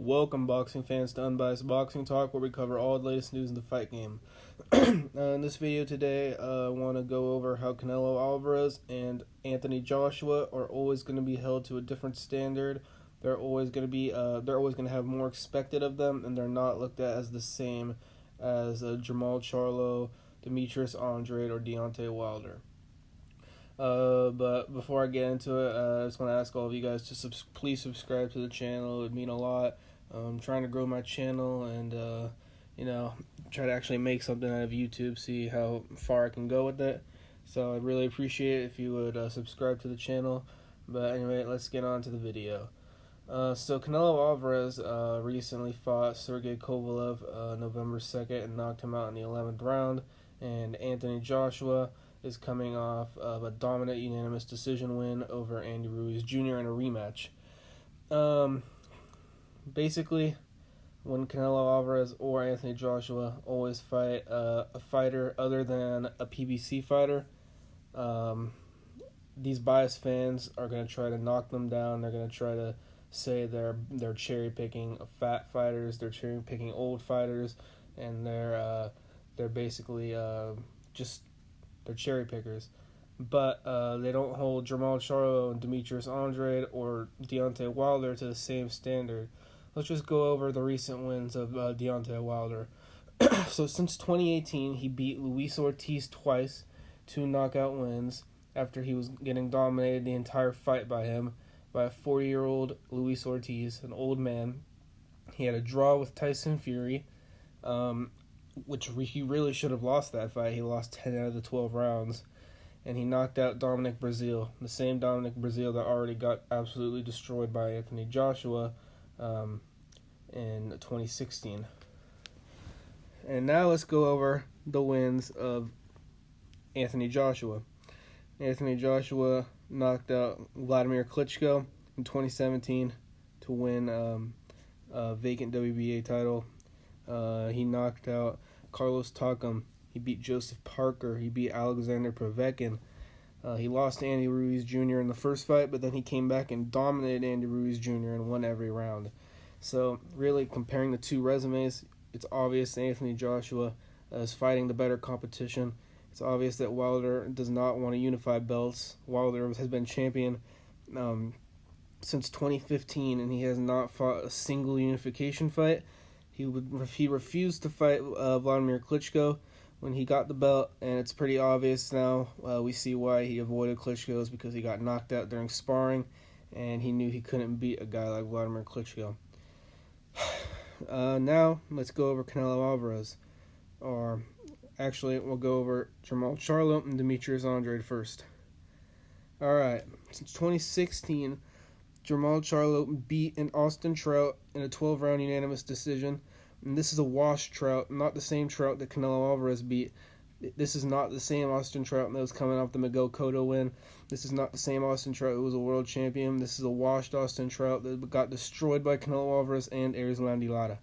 Welcome, boxing fans, to Unbiased Boxing Talk, where we cover all the latest news in the fight game. In this video today, I want to go over how Canelo Alvarez and Anthony Joshua are always going to be held to a different standard. They're always going to have more expected of them, and they're not looked at as the same as Jermall Charlo, Demetrius Andrade, or Deontay Wilder. But before I get into it, I just want to ask all of you guys to please subscribe to the channel. It would mean a lot. I'm trying to grow my channel and, try to actually make something out of YouTube, see how far I can go with it. So I'd really appreciate it if you would subscribe to the channel. But anyway, let's get on to the video. So Canelo Alvarez recently fought Sergey Kovalev November 2nd and knocked him out in the 11th round. And Anthony Joshua is coming off of a dominant unanimous decision win over Andy Ruiz Jr. in a rematch. Basically, when Canelo Alvarez or Anthony Joshua always fight a fighter other than a PBC fighter, these biased fans are going to try to knock them down. They're going to try to say they're cherry picking fat fighters, they're cherry picking old fighters, and they're basically they're cherry pickers. But they don't hold Jermall Charlo and Demetrius Andrade or Deontay Wilder to the same standard. Let's just go over the recent wins of Deontay Wilder. So since 2018, he beat Luis Ortiz twice, 2 knockout wins, after he was getting dominated the entire fight by him, by a 40-year-old Luis Ortiz, an old man. He had a draw with Tyson Fury, which he really should have lost that fight. He lost 10 out of the 12 rounds. And he knocked out Dominic Breazeale, the same Dominic Breazeale that already got absolutely destroyed by Anthony Joshua in 2016. And now let's go over the wins of Anthony Joshua. Anthony Joshua knocked out Vladimir Klitschko in 2017 to win a vacant WBA title. He knocked out Carlos Takam. He beat Joseph Parker. He beat Alexander Povetkin. He lost to Andy Ruiz Jr. in the first fight, but then he came back and dominated Andy Ruiz Jr. and won every round. So really, comparing the two resumes, it's obvious Anthony Joshua is fighting the better competition. It's obvious that Wilder does not want to unify belts. Wilder has been champion since 2015, and he has not fought a single unification fight. He refused to fight Vladimir Klitschko when he got the belt, and it's pretty obvious now. We see why he avoided Klitschko is because he got knocked out during sparring, and he knew he couldn't beat a guy like Vladimir Klitschko. Now, let's go over Canelo Alvarez. Or, actually, we'll go over Jermall Charlo and Demetrius Andrade first. Alright, since 2016, Jermall Charlo beat Austin Trout in a 12-round unanimous decision. And this is a wash Trout, not the same Trout that Canelo Alvarez beat. This is not the same Austin Trout that was coming off the Miguel Cotto win. This is not the same Austin Trout who was a world champion. This is a washed Austin Trout that got destroyed by Canelo Alvarez and Erislandy Lara.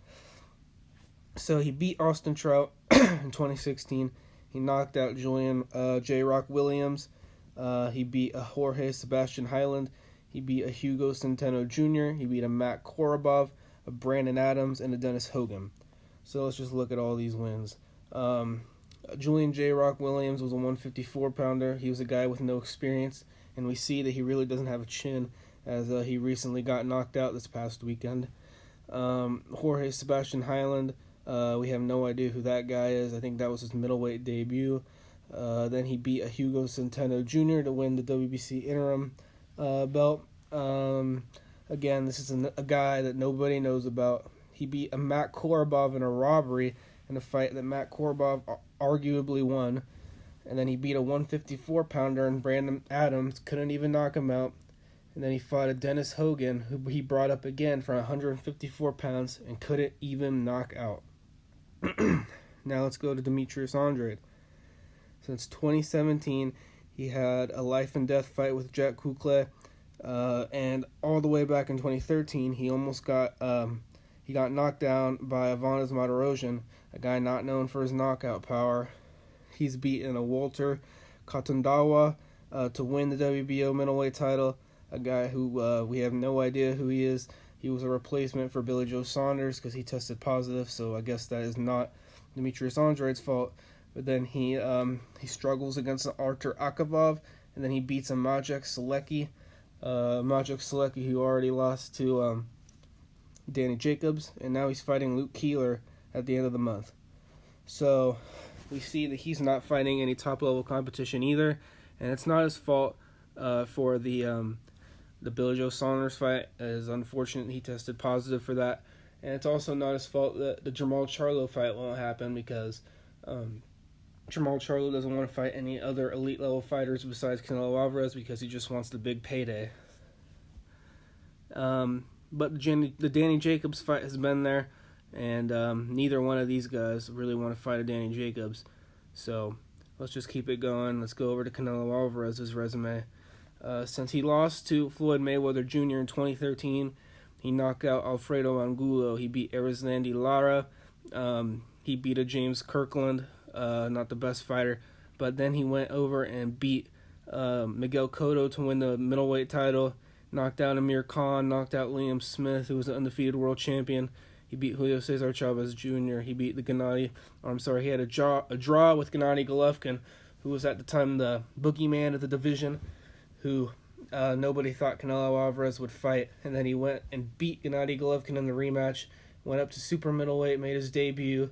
So he beat Austin Trout in 2016. He knocked out Julian J-Rock Williams. He beat a Jorge Sebastian Hyland. He beat a Hugo Centeno Jr. He beat a Matt Korobov, a Brandon Adams, and a Dennis Hogan. So let's just look at all these wins. Julian J-Rock Williams was a 154-pounder. He was a guy with no experience, and we see that he really doesn't have a chin, as he recently got knocked out this past weekend. Jorge Sebastian Hyland, we have no idea who that guy is. I think that was his middleweight debut. Then he beat a Hugo Centeno Jr. to win the WBC interim belt. Again, this is a guy that nobody knows about. He beat a Matt Korobov in a robbery in a fight that Matt Korobov arguably won. And then he beat a 154-pounder, and Brandon Adams couldn't even knock him out. And then he fought a Dennis Hogan, who he brought up again for 154 pounds and couldn't even knock out. Now let's go to Demetrius Andrade. Since 2017, he had a life and death fight with Jack Kukle. And all the way back in 2013, he almost got knocked down by Ivanas Martirosyan, a guy not known for his knockout power. He's beaten a Walter Katundawa to win the WBO middleweight title, a guy who we have no idea who he is. he was a replacement for Billy Joe Saunders because he tested positive. So I guess that is not Demetrius Andrade's fault. But then he struggles against Artur Akavov, and then he beats a Maciej Sulecki. Maciej Sulecki, who already lost to Danny Jacobs, and now he's fighting Luke Keeler at the end of the month. So we see that he's not fighting any top-level competition either, and it's not his fault for the Billy Joe Saunders fight. It is unfortunate he tested positive for that, and it's also not his fault that the Jermall Charlo fight won't happen because Jermall Charlo doesn't want to fight any other elite-level fighters besides Canelo Alvarez because he just wants the big payday. But the Danny Jacobs fight has been there, and neither one of these guys really want to fight a Danny Jacobs. So let's just keep it going. Let's go over to Canelo Alvarez's resume. Since he lost to Floyd Mayweather Jr. in 2013, he knocked out Alfredo Angulo. He beat Erislandy Lara. He beat a James Kirkland, not the best fighter. But then he went over and beat Miguel Cotto to win the middleweight title. Knocked out Amir Khan, knocked out Liam Smith, who was an undefeated world champion. He beat Julio Cesar Chavez Jr. He beat he had a draw with Gennady Golovkin, who was at the time the boogeyman of the division, who nobody thought Canelo Alvarez would fight. And then he went and beat Gennady Golovkin in the rematch, went up to super middleweight, made his debut,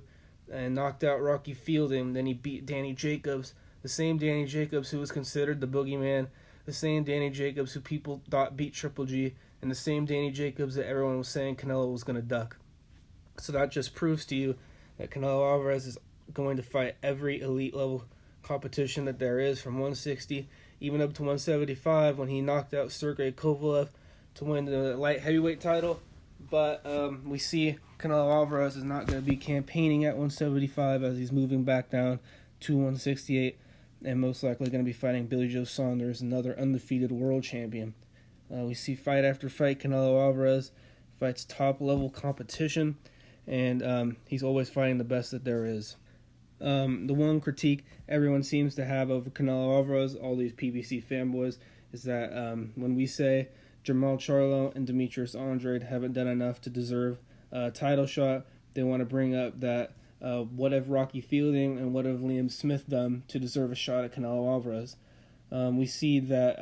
and knocked out Rocky Fielding. Then he beat Danny Jacobs, the same Danny Jacobs who was considered the boogeyman, the same Danny Jacobs who people thought beat Triple G, and the same Danny Jacobs that everyone was saying Canelo was going to duck. So that just proves to you that Canelo Alvarez is going to fight every elite level competition that there is, from 160 even up to 175 when he knocked out Sergey Kovalev to win the light heavyweight title. But we see Canelo Alvarez is not going to be campaigning at 175 as he's moving back down to 168. And most likely going to be fighting Billy Joe Saunders, another undefeated world champion. We see fight after fight, Canelo Alvarez fights top-level competition, and he's always fighting the best that there is. The one critique everyone seems to have over Canelo Alvarez, all these PBC fanboys, is that when we say Jermall Charlo and Demetrius Andrade haven't done enough to deserve a title shot, they want to bring up that what have Rocky Fielding and what have Liam Smith done to deserve a shot at Canelo Alvarez? We see that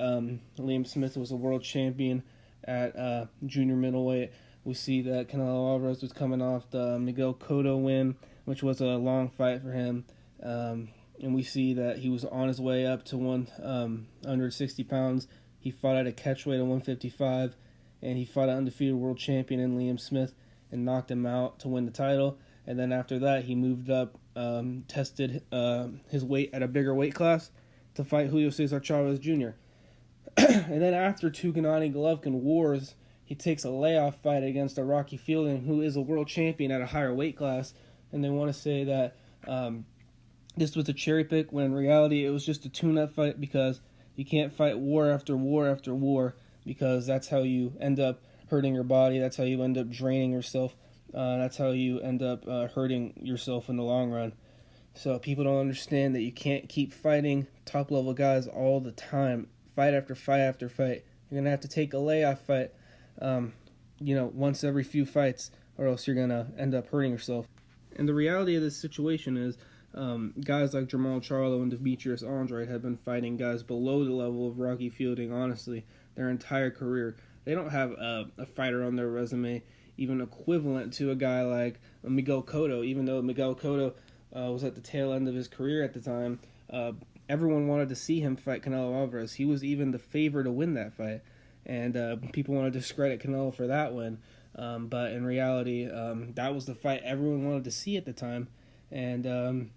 Liam Smith was a world champion at junior middleweight. We see that Canelo Alvarez was coming off the Miguel Cotto win, which was a long fight for him. And we see that he was on his way up to 160 pounds. He fought at a catchweight of 155, and he fought an undefeated world champion in Liam Smith and knocked him out to win the title. And then after that, he moved up, tested his weight at a bigger weight class to fight Julio Cesar Chavez Jr. And then after two Gennady Golovkin wars, he takes a layoff fight against a Rocky Fielding, who is a world champion at a higher weight class. And they want to say that this was a cherry pick, when in reality it was just a tune-up fight, because you can't fight war after war after war, because that's how you end up hurting your body. That's how you end up draining yourself. That's how you end up hurting yourself in the long run. So people don't understand that you can't keep fighting top-level guys all the time, fight after fight after fight. You're going to have to take a layoff fight, once every few fights, or else you're going to end up hurting yourself. And the reality of this situation is guys like Jermall Charlo and Demetrius Andrade have been fighting guys below the level of Rocky Fielding, honestly, their entire career. They don't have a fighter on their resume even equivalent to a guy like Miguel Cotto. Even though Miguel Cotto was at the tail end of his career at the time, everyone wanted to see him fight Canelo Alvarez. He was even the favorite to win that fight, and people want to discredit Canelo for that win. But in reality, that was the fight everyone wanted to see at the time, and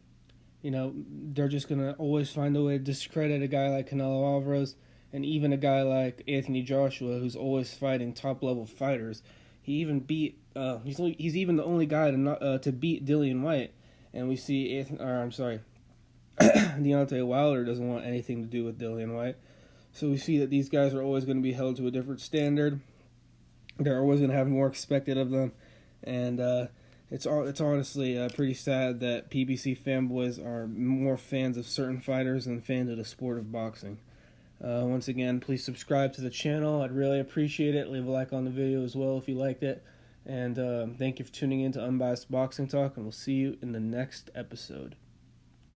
they're just gonna always find a way to discredit a guy like Canelo Alvarez, and even a guy like Anthony Joshua, who's always fighting top-level fighters. He even beat. He's even the only guy to beat Dillian White, and we see Deontay Wilder doesn't want anything to do with Dillian White. So we see that these guys are always going to be held to a different standard. They're always going to have more expected of them, and it's honestly pretty sad that PBC fanboys are more fans of certain fighters than fans of the sport of boxing. Once again, please subscribe to the channel. I'd really appreciate it. Leave a like on the video as well if you liked it. And thank you for tuning in to Unbiased Boxing Talk, and we'll see you in the next episode.